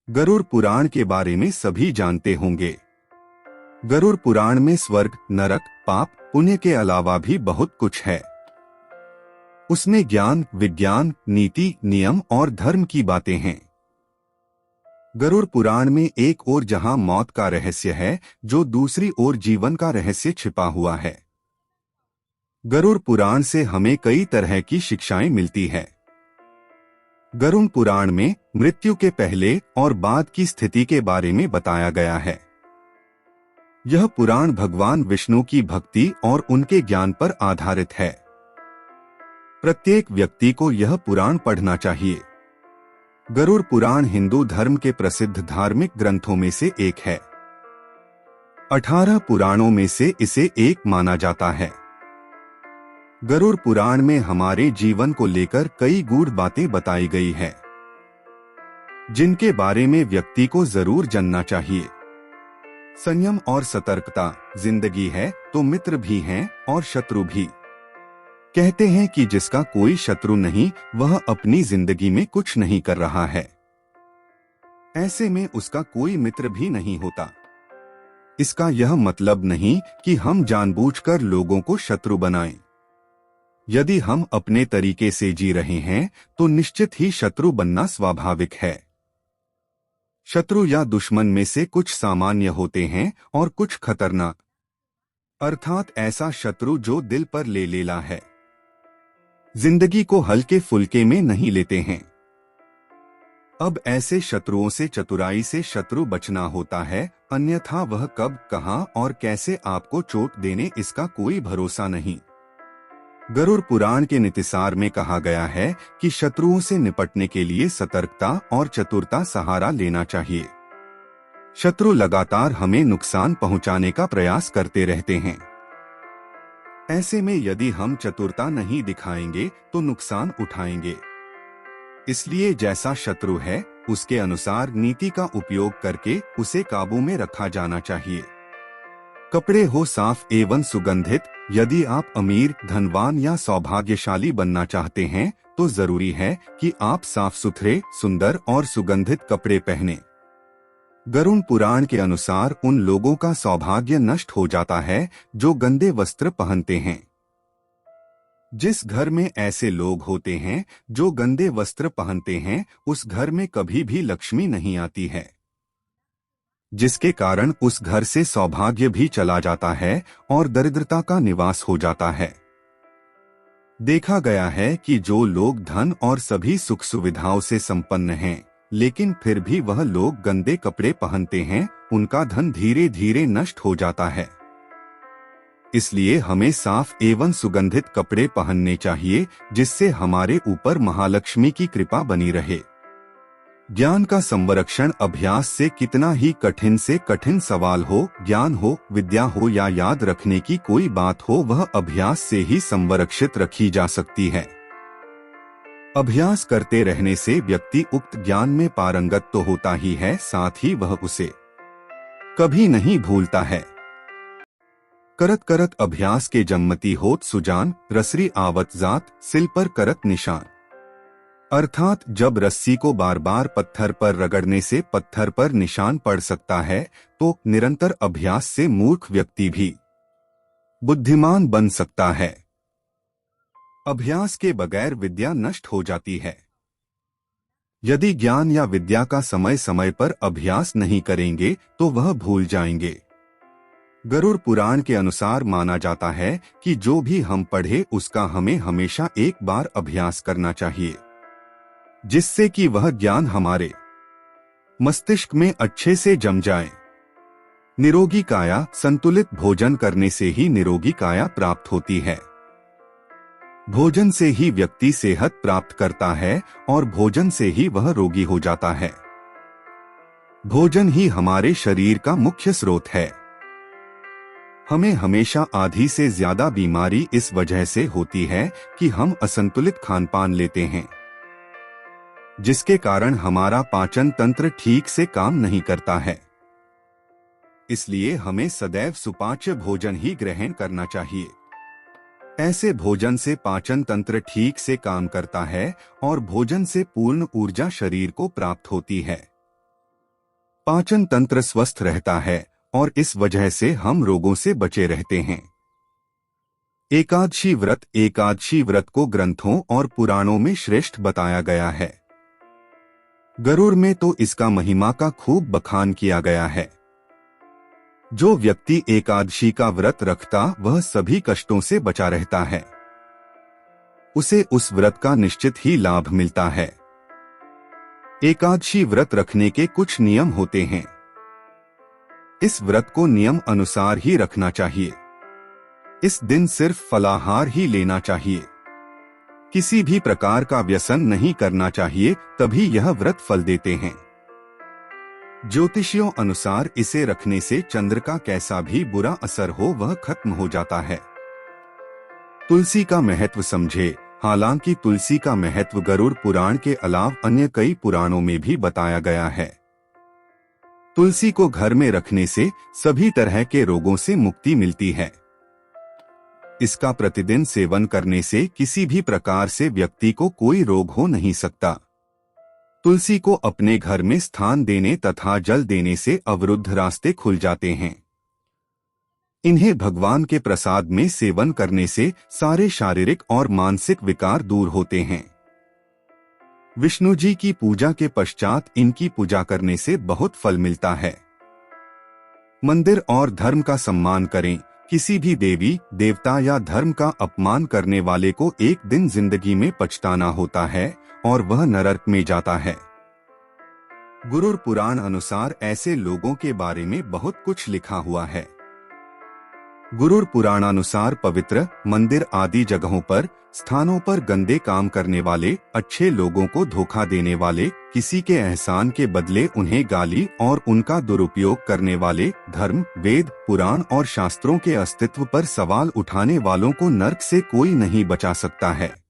गरुड़ पुराण के बारे में सभी जानते होंगे। गरुड़ पुराण में स्वर्ग, नरक, पाप, पुण्य के अलावा भी बहुत कुछ है। उसमें ज्ञान, विज्ञान, नीति, नियम और धर्म की बातें हैं। गरुड़ पुराण में एक ओर जहां मौत का रहस्य है, जो दूसरी ओर जीवन का रहस्य छिपा हुआ है। गरुड़ पुराण से हमें कई तरह की शिक्षाएं मिलती है। गरुड़ पुराण में मृत्यु के पहले और बाद की स्थिति के बारे में बताया गया है। यह पुराण भगवान विष्णु की भक्ति और उनके ज्ञान पर आधारित है। प्रत्येक व्यक्ति को यह पुराण पढ़ना चाहिए। गरुड़ पुराण हिंदू धर्म के प्रसिद्ध धार्मिक ग्रंथों में से एक है। 18 पुराणों में से इसे एक माना जाता है। गरुड़ पुराण में हमारे जीवन को लेकर कई गूढ़ बातें बताई गई है, जिनके बारे में व्यक्ति को जरूर जानना चाहिए। संयम और सतर्कता, जिंदगी है तो मित्र भी हैं और शत्रु भी। कहते हैं कि जिसका कोई शत्रु नहीं, वह अपनी जिंदगी में कुछ नहीं कर रहा है। ऐसे में उसका कोई मित्र भी नहीं होता। इसका यह मतलब नहीं कि हम जानबूझकर लोगों को शत्रु बनाएं। यदि हम अपने तरीके से जी रहे हैं तो निश्चित ही शत्रु बनना स्वाभाविक है। शत्रु या दुश्मन में से कुछ सामान्य होते हैं और कुछ खतरनाक, अर्थात ऐसा शत्रु जो दिल पर ले लेला है, जिंदगी को हल्के फुल्के में नहीं लेते हैं। अब ऐसे शत्रुओं से चतुराई से शत्रु बचना होता है, अन्यथा वह कब, कहां और कैसे आपको चोट देने, इसका कोई भरोसा नहीं। गरुड़ पुराण के नितिसार में कहा गया है कि शत्रुओं से निपटने के लिए सतर्कता और चतुरता सहारा लेना चाहिए। शत्रु लगातार हमें नुकसान पहुंचाने का प्रयास करते रहते हैं। ऐसे में यदि हम चतुरता नहीं दिखाएंगे तो नुकसान उठाएंगे। इसलिए जैसा शत्रु है, उसके अनुसार नीति का उपयोग करके उसे काबू में रखा जाना चाहिए। कपड़े हो साफ एवं सुगंधित। यदि आप अमीर, धनवान या सौभाग्यशाली बनना चाहते हैं तो जरूरी है कि आप साफ सुथरे, सुंदर और सुगंधित कपड़े पहने। गरुड़ पुराण के अनुसार उन लोगों का सौभाग्य नष्ट हो जाता है जो गंदे वस्त्र पहनते हैं। जिस घर में ऐसे लोग होते हैं जो गंदे वस्त्र पहनते हैं, उस घर में कभी भी लक्ष्मी नहीं आती है, जिसके कारण उस घर से सौभाग्य भी चला जाता है और दरिद्रता का निवास हो जाता है। देखा गया है कि जो लोग धन और सभी सुख सुविधाओं से संपन्न हैं, लेकिन फिर भी वह लोग गंदे कपड़े पहनते हैं, उनका धन धीरे धीरे नष्ट हो जाता है। इसलिए हमें साफ एवं सुगंधित कपड़े पहनने चाहिए, जिससे हमारे ऊपर महालक्ष्मी की कृपा बनी रहे। ज्ञान का संरक्षण अभ्यास से कितना ही कठिन से कठिन सवाल हो, ज्ञान हो, विद्या हो या याद रखने की कोई बात हो, वह अभ्यास से ही संरक्षित रखी जा सकती है। अभ्यास करते रहने से व्यक्ति उक्त ज्ञान में पारंगत तो होता ही है, साथ ही वह उसे कभी नहीं भूलता है। करत करत अभ्यास के जन्मति होत सुजान, रसरी आवत जात, सिल पर करत निशान। अर्थात जब रस्सी को बार बार पत्थर पर रगड़ने से पत्थर पर निशान पड़ सकता है, तो निरंतर अभ्यास से मूर्ख व्यक्ति भी बुद्धिमान बन सकता है। अभ्यास के बगैर विद्या नष्ट हो जाती है। यदि ज्ञान या विद्या का समय समय पर अभ्यास नहीं करेंगे तो वह भूल जाएंगे। गरुड़ पुराण के अनुसार माना जाता है कि जो भी हम पढ़े उसका हमें हमेशा एक बार अभ्यास करना चाहिए, जिससे कि वह ज्ञान हमारे मस्तिष्क में अच्छे से जम जाए। निरोगी काया, संतुलित भोजन करने से ही निरोगी काया प्राप्त होती है। भोजन से ही व्यक्ति सेहत प्राप्त करता है और भोजन से ही वह रोगी हो जाता है। भोजन ही हमारे शरीर का मुख्य स्रोत है। हमें हमेशा आधी से ज्यादा बीमारी इस वजह से होती है कि हम असंतुलित खानपान लेते हैं, जिसके कारण हमारा पाचन तंत्र ठीक से काम नहीं करता है। इसलिए हमें सदैव सुपाच्य भोजन ही ग्रहण करना चाहिए। ऐसे भोजन से पाचन तंत्र ठीक से काम करता है और भोजन से पूर्ण ऊर्जा शरीर को प्राप्त होती है। पाचन तंत्र स्वस्थ रहता है और इस वजह से हम रोगों से बचे रहते हैं। एकादशी व्रत को ग्रंथों और पुराणों में श्रेष्ठ बताया गया है। गरुड़ में तो इसका महिमा का खूब बखान किया गया है। जो व्यक्ति एकादशी का व्रत रखता वह सभी कष्टों से बचा रहता है। उसे उस व्रत का निश्चित ही लाभ मिलता है। एकादशी व्रत रखने के कुछ नियम होते हैं। इस व्रत को नियम अनुसार ही रखना चाहिए। इस दिन सिर्फ फलाहार ही लेना चाहिए। किसी भी प्रकार का व्यसन नहीं करना चाहिए, तभी यह व्रत फल देते हैं। ज्योतिषियों अनुसार इसे रखने से चंद्र का कैसा भी बुरा असर हो वह खत्म हो जाता है। तुलसी का महत्व समझे। हालांकि तुलसी का महत्व गरुड़ पुराण के अलावा अन्य कई पुराणों में भी बताया गया है। तुलसी को घर में रखने से सभी तरह के रोगों से मुक्ति मिलती है। इसका प्रतिदिन सेवन करने से किसी भी प्रकार से व्यक्ति को कोई रोग हो नहीं सकता। तुलसी को अपने घर में स्थान देने तथा जल देने से अवरुद्ध रास्ते खुल जाते हैं। इन्हें भगवान के प्रसाद में सेवन करने से सारे शारीरिक और मानसिक विकार दूर होते हैं। विष्णु जी की पूजा के पश्चात इनकी पूजा करने से बहुत फल मिलता है। मंदिर और धर्म का सम्मान करें। किसी भी देवी देवता या धर्म का अपमान करने वाले को एक दिन जिंदगी में पछताना होता है और वह नरक में जाता है। गरुड़ पुराण अनुसार ऐसे लोगों के बारे में बहुत कुछ लिखा हुआ है। गरुड़ पुराणानुसार पवित्र मंदिर आदि जगहों पर स्थानों पर गंदे काम करने वाले, अच्छे लोगों को धोखा देने वाले, किसी के एहसान के बदले उन्हें गाली और उनका दुरुपयोग करने वाले, धर्म, वेद, पुराण और शास्त्रों के अस्तित्व पर सवाल उठाने वालों को नरक से कोई नहीं बचा सकता है।